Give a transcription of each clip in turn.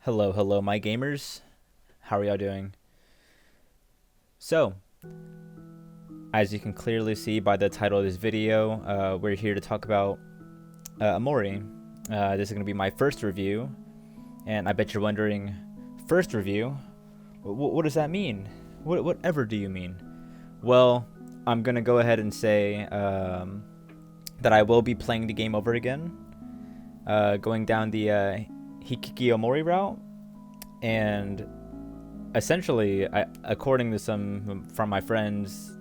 Hello, my gamers. How are y'all doing? So, as you can clearly see by the title of this video, we're here to talk about Omori. This is going to be my first review, and I bet you're wondering, first review? What does that mean? Whatever do you mean? Well, I'm going to go ahead and say that I will be playing the game over again, going down the Hikiki Omori route, and essentially, according to some from my friends,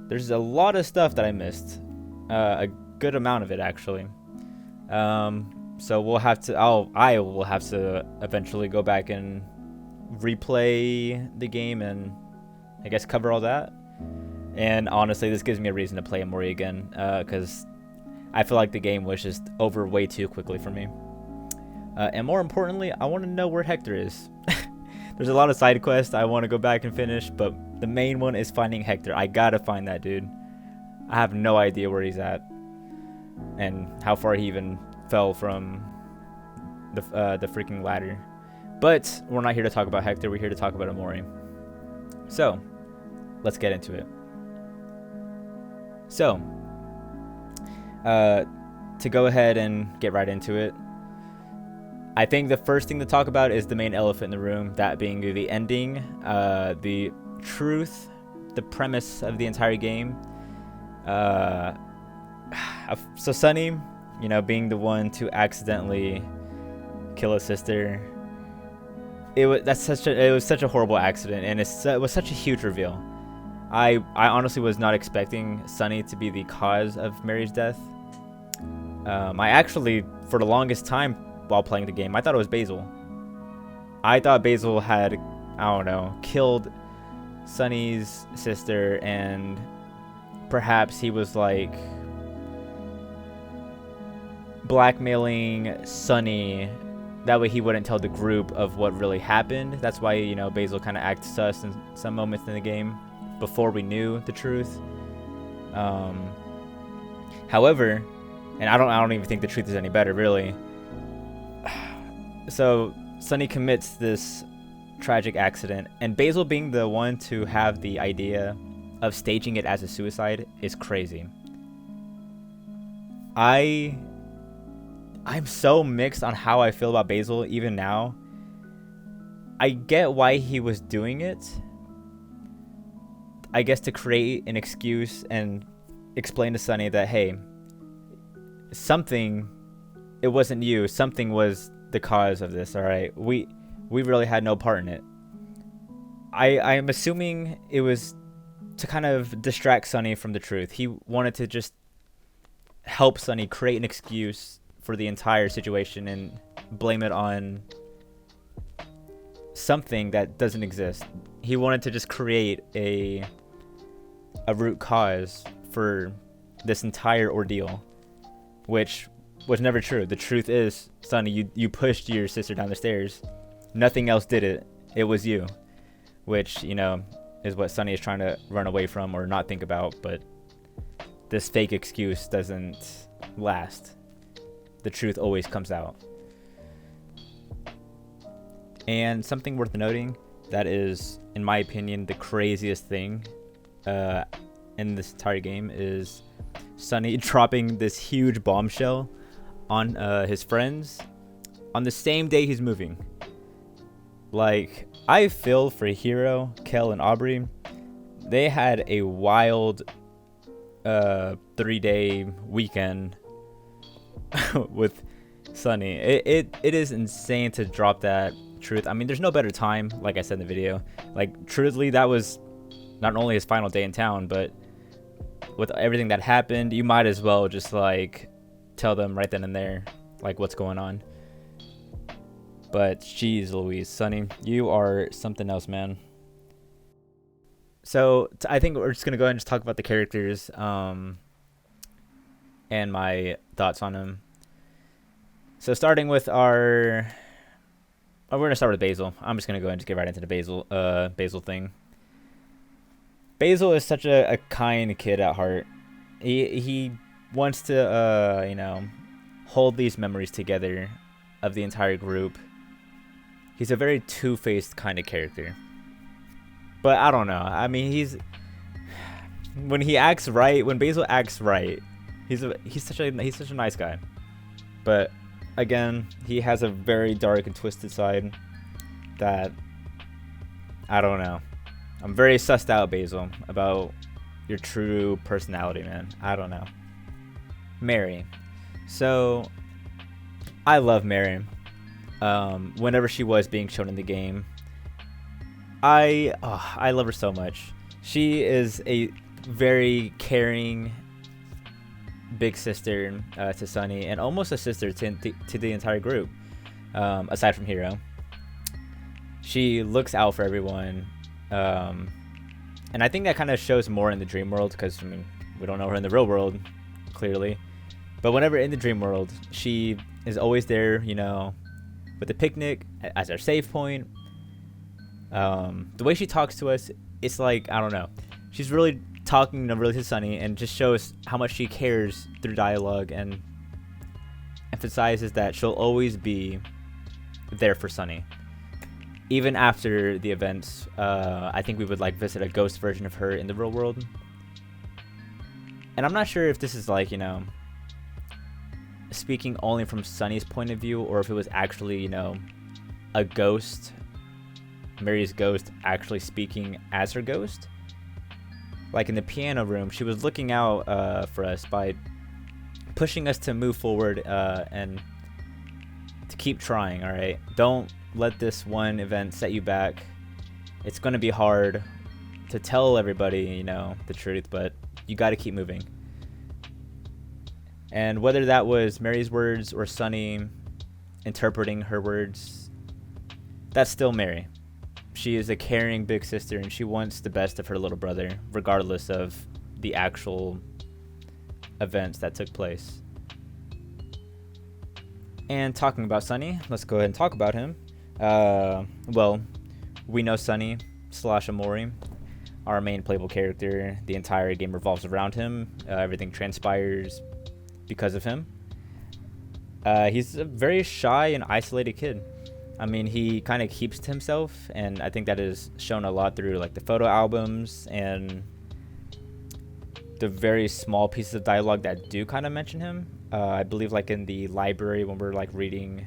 there's a lot of stuff that I missed, a good amount of it actually. So we'll have to. I will have to eventually go back and replay the game and I guess cover all that. And honestly, this gives me a reason to play Omori again, because I feel like the game was just over way too quickly for me. And more importantly, I want to know where Hector is. There's a lot of side quests I want to go back and finish, but the main one is finding Hector. I gotta find that dude. I have no idea where he's at and how far he even fell from the freaking ladder. But we're not here to talk about Hector. We're here to talk about Omori. So let's get into it. So to go ahead and get right into it, I think the first thing to talk about is the main elephant in the room, that being the ending, the truth, the premise of the entire game. So Sunny, being the one to accidentally kill his sister, it was such a horrible accident, and it was such a huge reveal. I honestly was not expecting Sunny to be the cause of Mary's death. I actually, for the longest time, while playing the game, I thought it was Basil. I thought Basil had, I don't know, killed Sunny's sister, and perhaps he was like blackmailing Sunny. That way he wouldn't tell the group of what really happened. That's why, Basil kind of acted sus in some moments in the game before we knew the truth. However, and I don't even think the truth is any better, really. So Sunny commits this tragic accident, and Basil being the one to have the idea of staging it as a suicide is crazy. I'm so mixed on how I feel about Basil even now. I get why he was doing it. I guess to create an excuse and explain to Sunny that, hey, it wasn't you, something was the cause of this, all right? We really had no part in it. I'm assuming it was to kind of distract Sunny from the truth. He wanted to just help Sunny create an excuse for the entire situation and blame it on something that doesn't exist. He wanted to just create a root cause for this entire ordeal, which was never true. The truth is, Sunny, you pushed your sister down the stairs. Nothing else did it. It was you. Which, is what Sunny is trying to run away from or not think about, but this fake excuse doesn't last. The truth always comes out. And something worth noting that is, in my opinion, the craziest thing in this entire game is Sunny dropping this huge bombshell on his friends on the same day he's moving. Like, I feel for Hiro, Kel, and Aubrey. They had a wild 3-day weekend with Sunny. It is insane to drop that truth. I mean, there's no better time, like I said in the video. Like, truthfully, that was not only his final day in town, but with everything that happened, you might as well just like tell them right then and there like what's going on. But jeez Louise, Sunny, you are something else, man. So I think we're just gonna go ahead and just talk about the characters and my thoughts on them. So starting with we're gonna start with Basil. I'm just gonna go ahead and just get right into the Basil thing. Basil is such a kind kid at heart. He wants to hold these memories together of the entire group. he's a very two-faced kind of character. But I don't know. I mean, when he acts right, when Basil acts right, he's such a nice guy. But again, he has a very dark and twisted side that I don't know. I'm very sussed out, Basil, about your true personality, man. I don't know. Mary. So I love Mary. Whenever she was being shown in the game, I love her so much. She is a very caring big sister to Sunny, and almost a sister to the entire group, aside from Hero. She looks out for everyone, and I think that kind of shows more in the dream world, because I mean, we don't know her in the real world, clearly. But whenever in the dream world, she is always there, you know, with the picnic as our save point. The way she talks to us, it's like, I don't know, she's really talking really to Sunny, and just shows how much she cares through dialogue, and emphasizes that she'll always be there for Sunny. Even after the events, I think we would like visit a ghost version of her in the real world. And I'm not sure if this is like, you know, speaking only from Sunny's point of view, or if it was actually, you know, a ghost, Mary's ghost, actually speaking as her ghost. Like in the piano room, she was looking out for us by pushing us to move forward and to keep trying, all right? Don't let this one event set you back. It's going to be hard to tell everybody, you know, the truth, but you got to keep moving. And whether that was Mary's words or Sunny interpreting her words, that's still Mary. She is a caring big sister, and she wants the best of her little brother, regardless of the actual events that took place. And talking about Sunny, let's go ahead and talk about him. Well, we know Sunny / Omori, our main playable character. The entire game revolves around him. Everything transpires because of him. He's a very shy and isolated kid. I mean, he kind of keeps to himself, and I think that is shown a lot through like the photo albums and the very small pieces of dialogue that do kind of mention him. I believe like in the library when we're like reading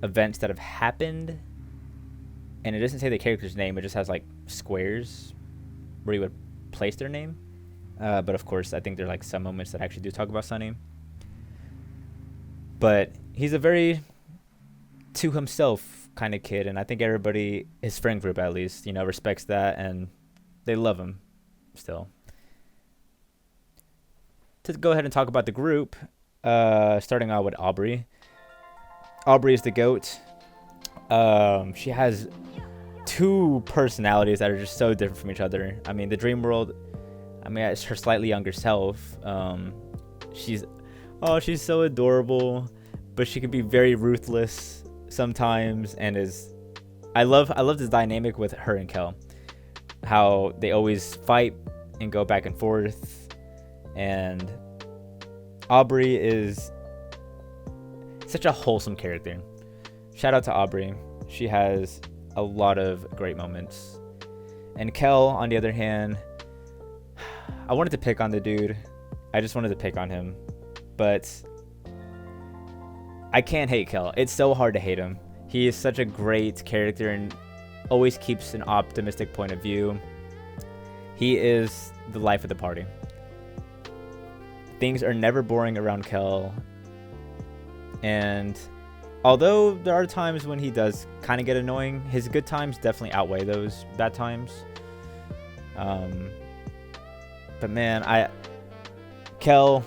events that have happened, and it doesn't say the character's name, it just has like squares where you would place their name. But of course, I think there are like some moments that actually do talk about Sunny. But he's a very to himself kind of kid, and I think everybody, his friend group at least, you know, respects that, and they love him still. To go ahead and talk about the group, starting out with Aubrey. Aubrey is the GOAT. She has two personalities that are just so different from each other. I mean, the dream world, I mean, it's her slightly younger self. She's so adorable, but she can be very ruthless sometimes, and I love this dynamic with her and Kel, how they always fight and go back and forth. And Aubrey is such a wholesome character. Shout out to Aubrey. She has a lot of great moments. And Kel, on the other hand, I wanted to pick on the dude. I just wanted to pick on him, but I can't hate Kel. It's so hard to hate him. He is such a great character and always keeps an optimistic point of view. He is the life of the party. Things are never boring around Kel. And although there are times when he does kind of get annoying, his good times definitely outweigh those bad times. But man, Kel,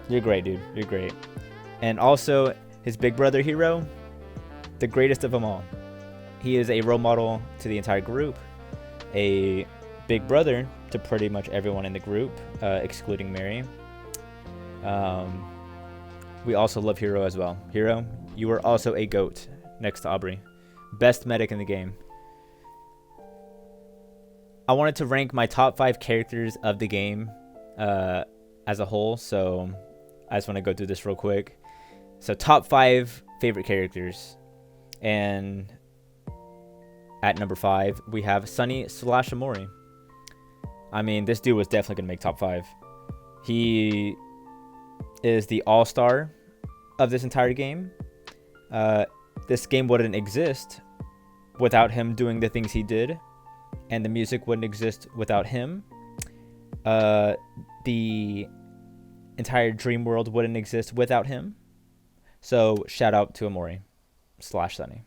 you're great, dude. You're great. And also, his big brother Hero, the greatest of them all. He is a role model to the entire group, a big brother to pretty much everyone in the group, excluding Mary. We also love Hero as well. Hero, you are also a GOAT next to Aubrey. Best medic in the game. I wanted to rank my top 5 characters of the game as a whole, so I just want to go through this real quick. So top 5 favorite characters. And at number 5, we have Sunny / Omori. I mean, this dude was definitely going to make top 5. He is the all-star of this entire game. This game wouldn't exist without him doing the things he did, and the music wouldn't exist without him. The entire dream world wouldn't exist without him. So shout out to Omori / Sunny.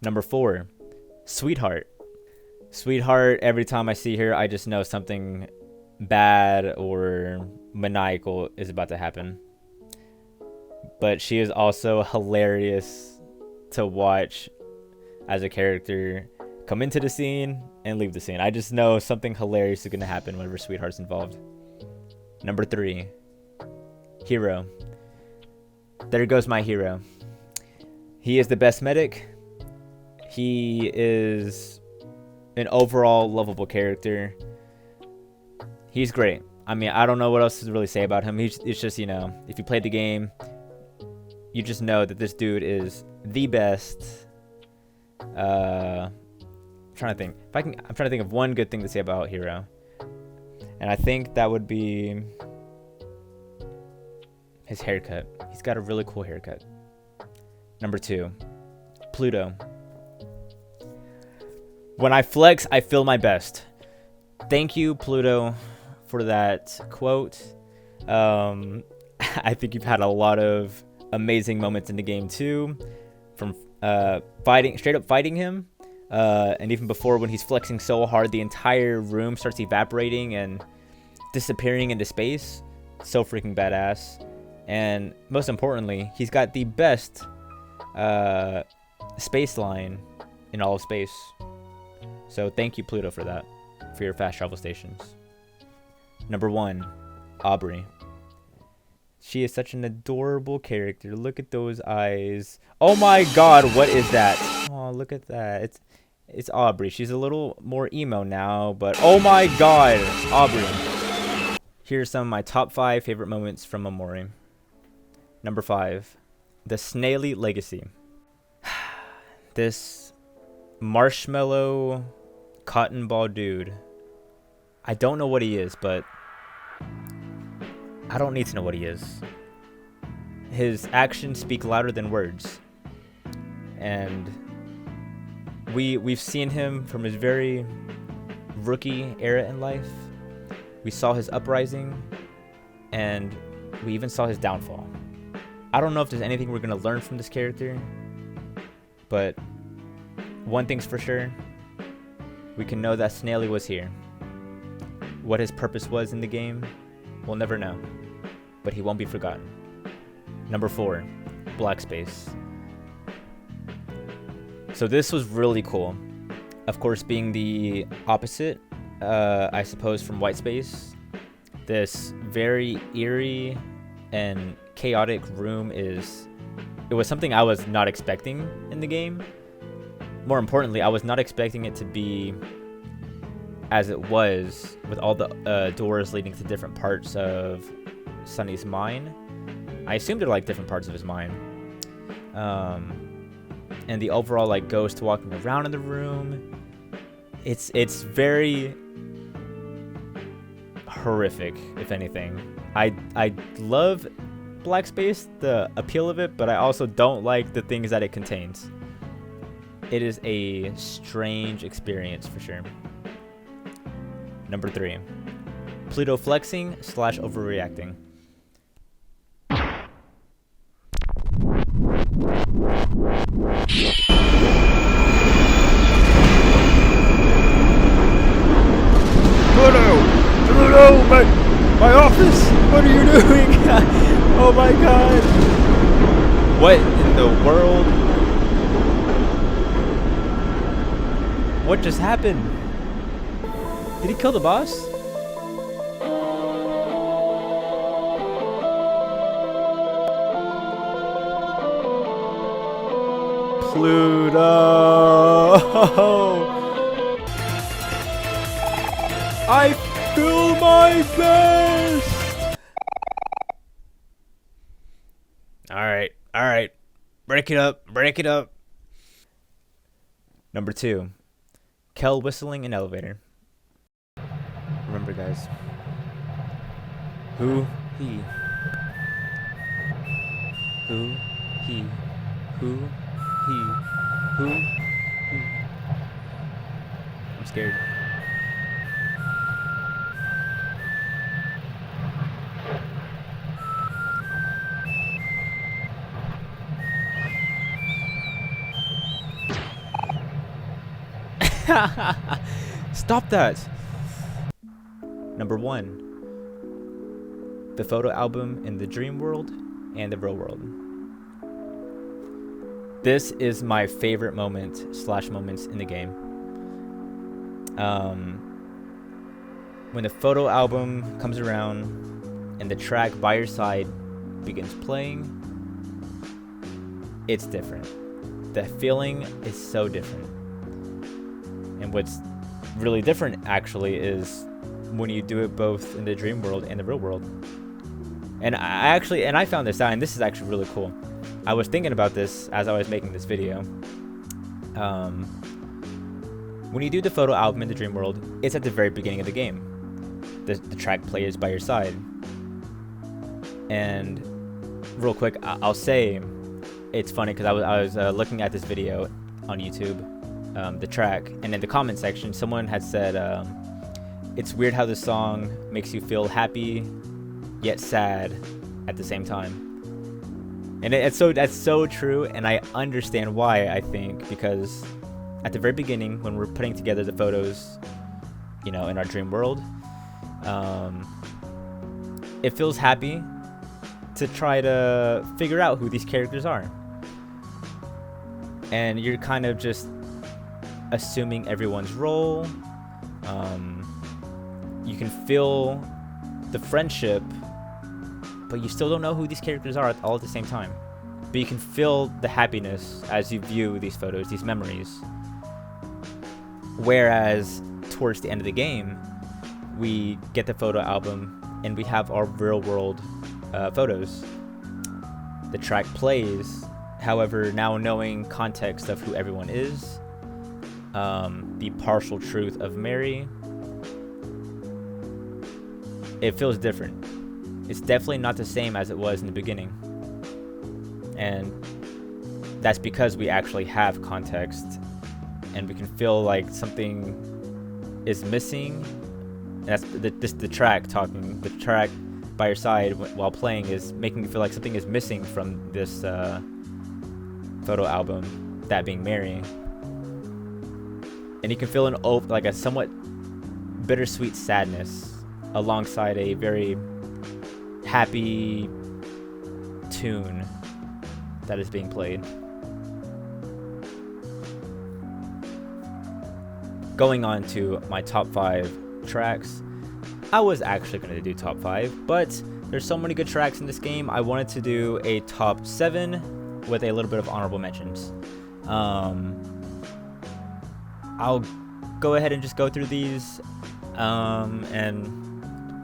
Number 4, Sweetheart. Sweetheart, every time I see her, I just know something bad or maniacal is about to happen. But she is also hilarious to watch as a character come into the scene and leave the scene. I just know something hilarious is going to happen whenever Sweetheart's involved. Number 3, Hero. There goes my hero. He is the best medic. He is an overall lovable character. He's great. I mean, I don't know what else to really say about him. It's just, you know, if you played the game, you just know that this dude is the best. I'm trying to think. I'm trying to think of one good thing to say about Hero. And I think that would be his haircut. He's got a really cool haircut. Number 2, Pluto. When I flex, I feel my best. Thank you, Pluto, for that quote. I think you've had a lot of amazing moments in the game too, from straight up fighting him, and even before, when he's flexing so hard the entire room starts evaporating and disappearing into space. So freaking badass. And most importantly, he's got the best space line in all of space. So thank you, Pluto, for that, for your fast travel stations. Number 1, Aubrey. She is such an adorable character. Look at those eyes. Oh my god, what is that? Oh, look at that. It's Aubrey. She's a little more emo now, but oh my god, Aubrey. Here's some of my top 5 favorite moments from Omori. Number 5, the Snaily Legacy. This marshmallow cotton ball dude. I don't know what he is, but I don't need to know what he is. His actions speak louder than words. And we've seen him from his very rookie era in life. We saw his uprising, and we even saw his downfall. I don't know if there's anything we're going to learn from this character, but one thing's for sure. We can know that Snaily was here. What his purpose was in the game, we'll never know, but he won't be forgotten. Number 4, Black Space. So this was really cool. Of course, being the opposite, I suppose, from White Space. This very eerie and chaotic room it was something I was not expecting in the game. More importantly, I was not expecting it to be as it was, with all the doors leading to different parts of Sunny's mind. I assumed they're like different parts of his mind. And the overall like ghost walking around in the room. It's very horrific, if anything. I love Black Space, the appeal of it, but I also don't like the things that it contains. It is a strange experience for sure. Number 3, Pluto flexing / overreacting. Pluto, my office. What are you doing? Oh my god. What in the world? What just happened? Did he kill the boss? Pluto! I feel my best! Alright. Break it up. Break it up. Number 2. Kel whistling in elevator. Remember, guys. Who he? Who he? Who he? Who he? I'm scared. Stop that. Number 1. The photo album in the dream world and the real world. This is my favorite moment / moments in the game. When the photo album comes around and the track By Your Side begins playing, it's different. The feeling is so different. And what's really different actually is when you do it both in the dream world and the real world. And I found this out, and this is actually really cool. I was thinking about this as I was making this video. When you do the photo album in the dream world, it's at the very beginning of the game. The track plays By Your Side. And real quick, I'll say it's funny because I was looking at this video on YouTube, the track, and in the comment section, someone had said, it's weird how the song makes you feel happy yet sad at the same time. And that's so true, and I understand why, I think, because at the very beginning, when we're putting together the photos, in our dream world, it feels happy to try to figure out who these characters are. And you're kind of just assuming everyone's role. You can feel the friendship, but you still don't know who these characters are all at the same time. But you can feel the happiness as you view these photos, these memories. Whereas towards the end of the game, we get the photo album and we have our real world photos. The track plays, however, now knowing context of who everyone is, the partial truth of Mary, it feels different. It's definitely not the same as it was in the beginning. And that's because we actually have context and we can feel like something is missing. And that's the track talking. The track By Your Side while playing is making me feel like something is missing from this photo album, that being Mary. And you can feel like a somewhat bittersweet sadness alongside a very happy tune that is being played. Going on to my top 5 tracks. I was actually going to do top 5, but there's so many good tracks in this game, I wanted to do a top 7 with a little bit of honorable mentions. I'll go ahead and just go through these, and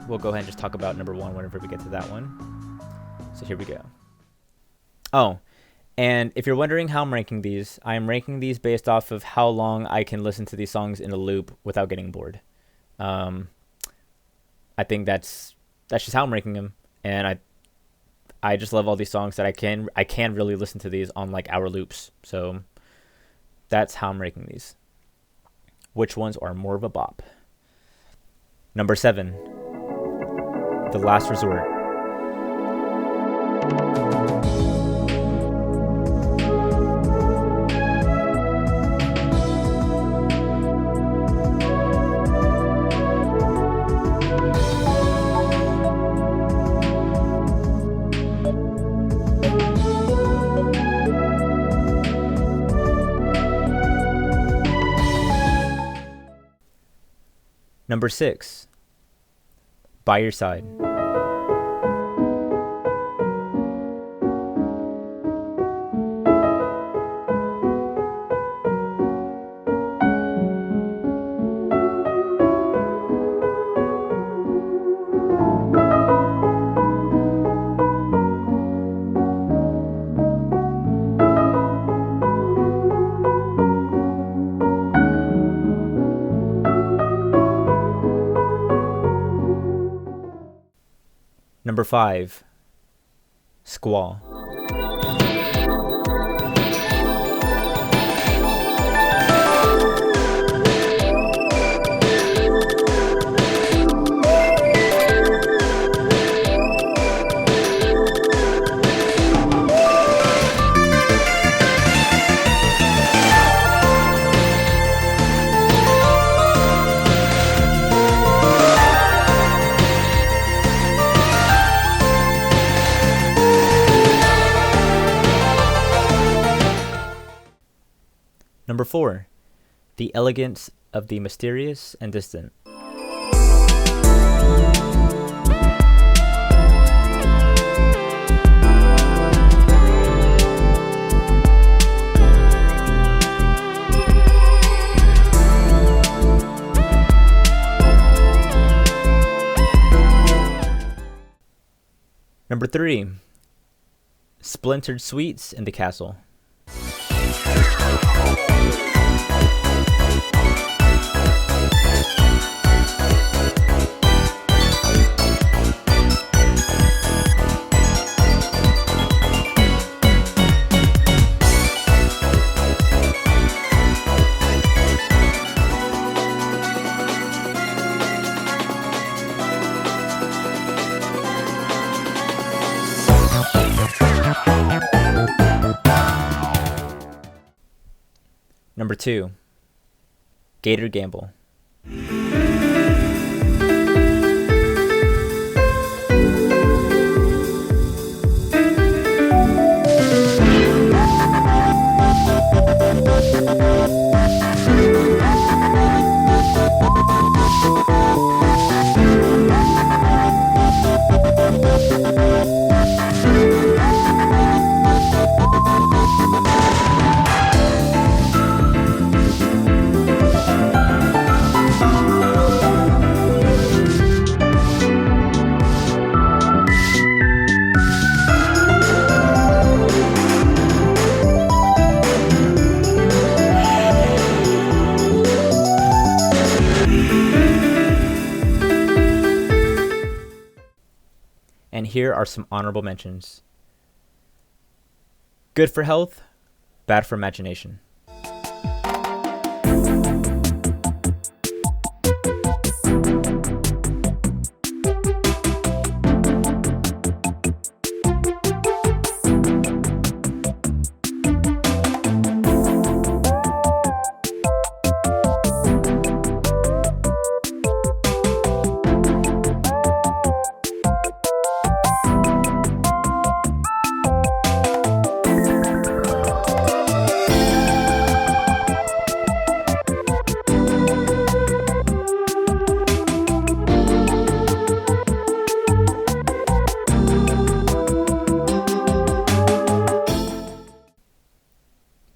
we'll go ahead and just talk about number 1 whenever we get to that one. So here we go. Oh, and if you're wondering how I'm ranking these, I'm ranking these based off of how long I can listen to these songs in a loop without getting bored. I think that's just how I'm ranking them, and I just love all these songs that I can really listen to these on like hour loops. So that's how I'm ranking these. Which ones are more of a bop? Number 7, The Last Resort. Number 6, By Your Side. Number 5, squall. Number 4, the elegance of the mysterious and distant. Number 3, splintered sweets in the castle. Number 2, Gator Gamble. And here are some honorable mentions. Good for health, bad for imagination.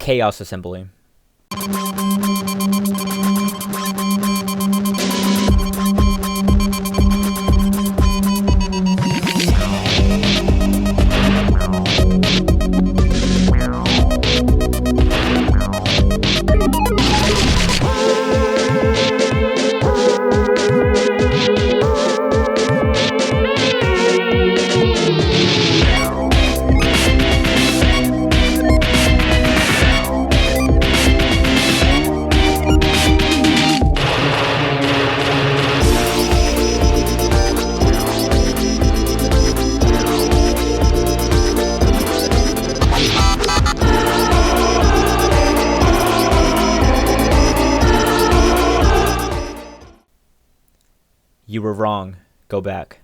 Chaos Assembly. You were wrong. Go back.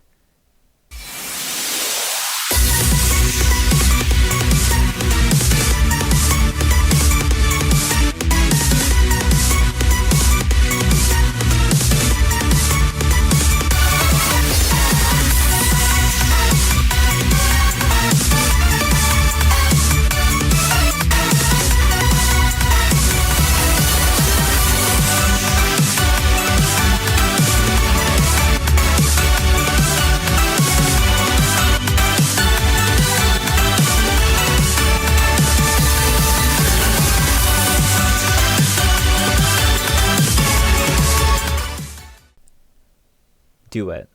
Duet.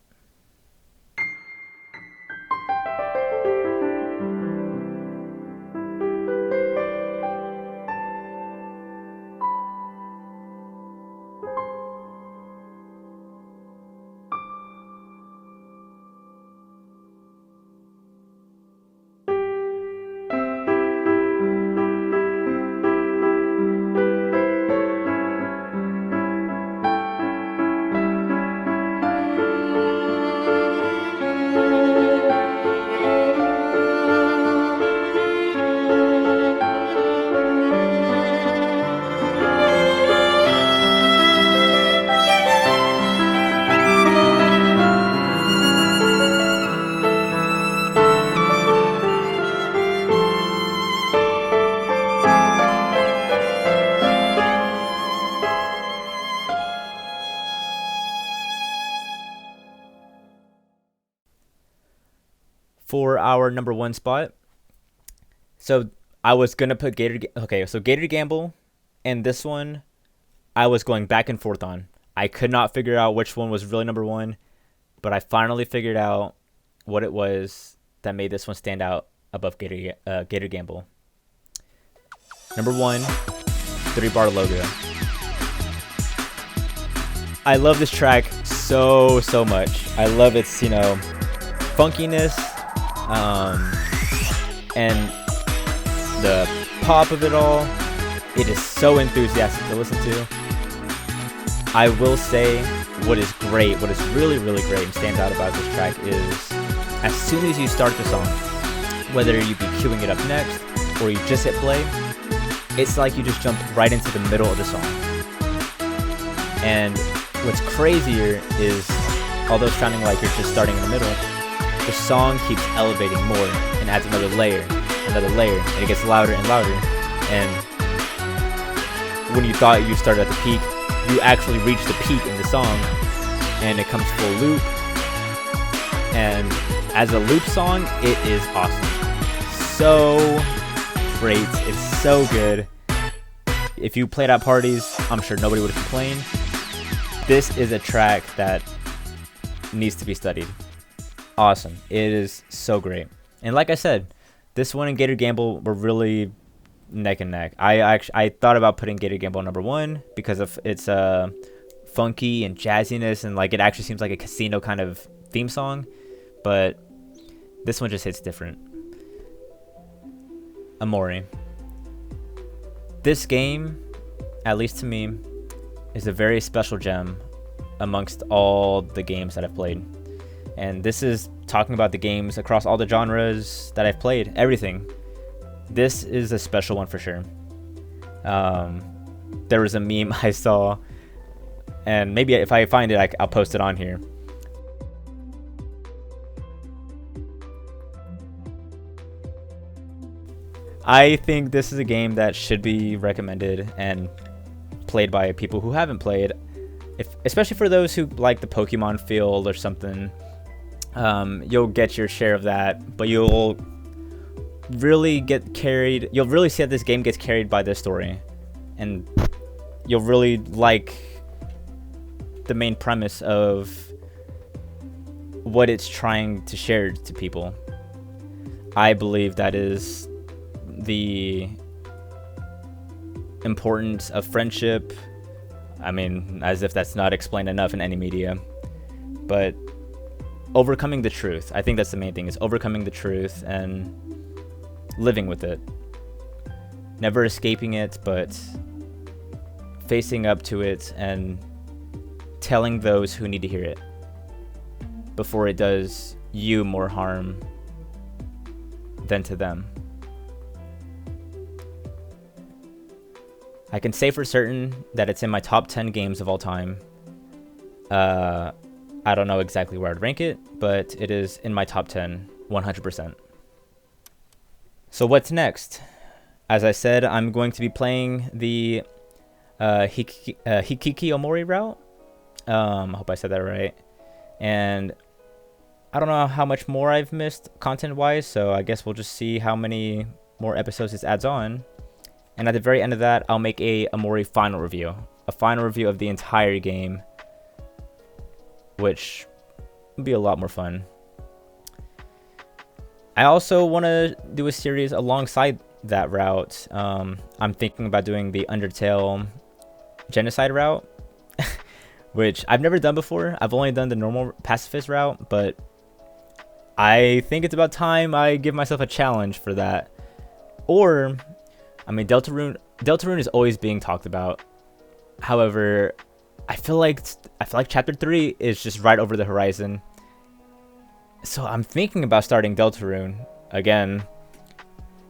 our number 1 spot. So I was gonna put Gator Gamble, and this one I was going back and forth on. I could not figure out which one was really number 1, but I finally figured out what it was that made this one stand out above Gator Gamble. Number 1, 3-bar logo. I love this track so much. I love its funkiness, and the pop of it all. It is so enthusiastic to listen to. I will say what is really great and stands out about this track is as soon as you start the song, whether you be queuing it up next or you just hit play, it's like you just jump right into the middle of the song. And what's crazier is, although sounding like you're just starting in the middle, the song keeps elevating more and adds another layer, and it gets louder and louder. And when you thought you started at the peak, you actually reach the peak in the song, and it comes full loop. And as a loop song, it is awesome. So great. It's so good. If you played at parties, I'm sure nobody would complain. This is a track that needs to be studied. Awesome. It is so great. And like I said, this one and Gator Gamble were really neck and neck. I thought about putting Gator Gamble number 1 because of its funky and jazziness, and like it actually seems like a casino kind of theme song, but this one just hits different. Omori. This game, at least to me, is a very special gem amongst all the games that I've played. And this is talking about the games across all the genres that I've played, everything. This is a special one for sure. There was a meme I saw, and maybe if I find it, I'll post it on here. I think this is a game that should be recommended and played by people who haven't played, especially for those who like the Pokemon feel or something. You'll get your share of that, but you'll really see that this game gets carried by this story, and you'll really like the main premise of what it's trying to share to people. I believe that is the importance of friendship. I mean, as if that's not explained enough in any media, but overcoming the truth. I think that's the main thing, is overcoming the truth and living with it. Never escaping it, but facing up to it and telling those who need to hear it before it does you more harm than to them. I can say for certain that it's in my top 10 games of all time. I don't know exactly where I'd rank it, but it is in my top 10, 100%. So what's next? As I said, I'm going to be playing the Hikiki Omori route. I hope I said that right. And I don't know how much more I've missed content-wise, so I guess we'll just see how many more episodes this adds on. And at the very end of that, I'll make a Omori final review. A final review of the entire game, which would be a lot more fun. I also want to do a series alongside that route. I'm thinking about doing the Undertale Genocide route, which I've never done before. I've only done the normal pacifist route, but I think it's about time I give myself a challenge for that. Or, I mean, Deltarune is always being talked about. However, I feel like Chapter 3 is just right over the horizon. So I'm thinking about starting Deltarune again.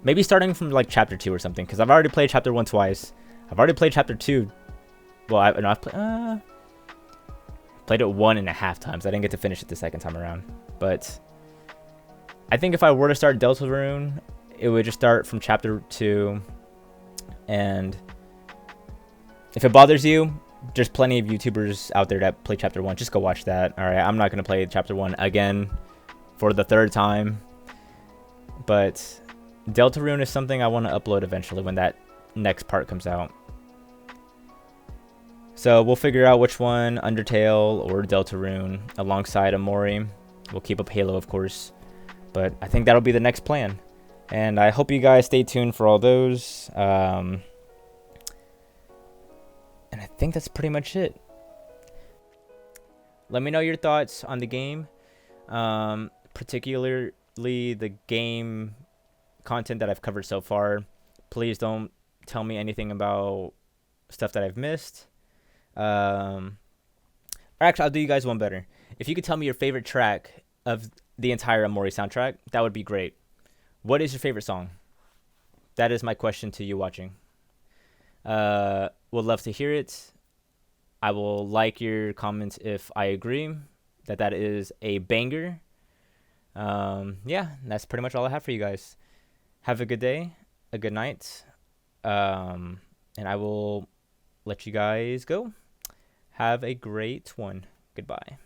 Maybe starting from like Chapter 2 or something, because I've already played Chapter 1 twice. I've already played Chapter 2. Well, I've played it 1.5 times. I didn't get to finish it the second time around. But I think if I were to start Deltarune, it would just start from Chapter 2. And if it bothers you, there's plenty of YouTubers out there that play Chapter 1. Just go watch that. Alright, I'm not going to play Chapter 1 again for the third time. But Deltarune is something I want to upload eventually when that next part comes out. So we'll figure out which one, Undertale or Deltarune, alongside Omori. We'll keep up Halo, of course. But I think that'll be the next plan. And I hope you guys stay tuned for all those. And I think that's pretty much it. Let me know your thoughts on the game. Particularly the game content that I've covered so far. Please don't tell me anything about stuff that I've missed. Or actually, I'll do you guys one better. If you could tell me your favorite track of the entire Omori soundtrack, that would be great. What is your favorite song? That is my question to you watching. Would love to hear it. I will like your comments if I agree that is a banger. Yeah, that's pretty much all I have for you guys. Have a good day, a good night, and I will let you guys go. Have a great one. Goodbye.